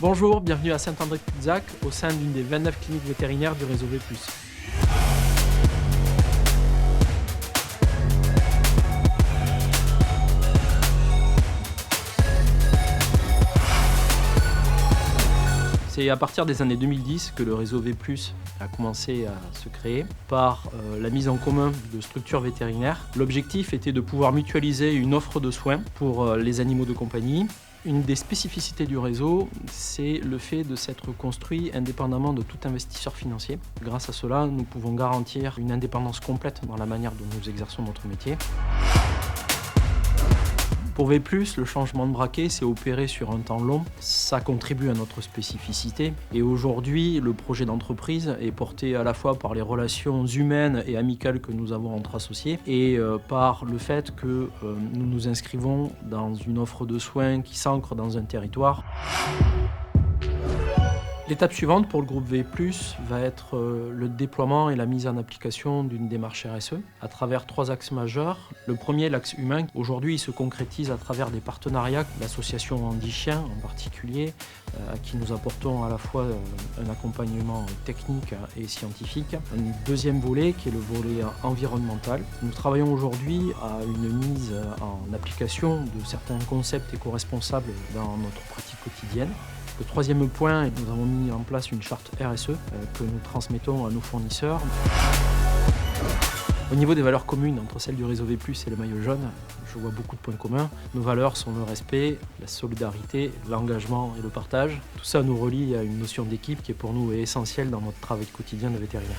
Bonjour, bienvenue à Saint-André-de-Cubzac, au sein d'une des 29 cliniques vétérinaires du réseau V+. C'est à partir des années 2010 que le réseau V+, a commencé à se créer par la mise en commun de structures vétérinaires. L'objectif était de pouvoir mutualiser une offre de soins pour les animaux de compagnie. Une des spécificités du réseau, c'est le fait de s'être construit indépendamment de tout investisseur financier. Grâce à cela, nous pouvons garantir une indépendance complète dans la manière dont nous exerçons notre métier. Pour V+, le changement de braquet s'est opéré sur un temps long. Ça contribue à notre spécificité. Et aujourd'hui, le projet d'entreprise est porté à la fois par les relations humaines et amicales que nous avons entre associés et par le fait que nous nous inscrivons dans une offre de soins qui s'ancre dans un territoire. L'étape suivante pour le groupe V+, va être le déploiement et la mise en application d'une démarche RSE à travers 3 axes majeurs. Le premier, l'axe humain. Aujourd'hui, il se concrétise à travers des partenariats, l'association Andy Chien en particulier, à qui nous apportons à la fois un accompagnement technique et scientifique. Un deuxième volet qui est le volet environnemental. Nous travaillons aujourd'hui à une mise en application de certains concepts éco-responsables dans notre pratique quotidienne. Le troisième point, nous avons mis en place une charte RSE que nous transmettons à nos fournisseurs. Au niveau des valeurs communes entre celles du réseau V+, et le maillot jaune, je vois beaucoup de points communs. Nos valeurs sont le respect, la solidarité, l'engagement et le partage. Tout ça nous relie à une notion d'équipe qui est pour nous essentielle dans notre travail quotidien de vétérinaire.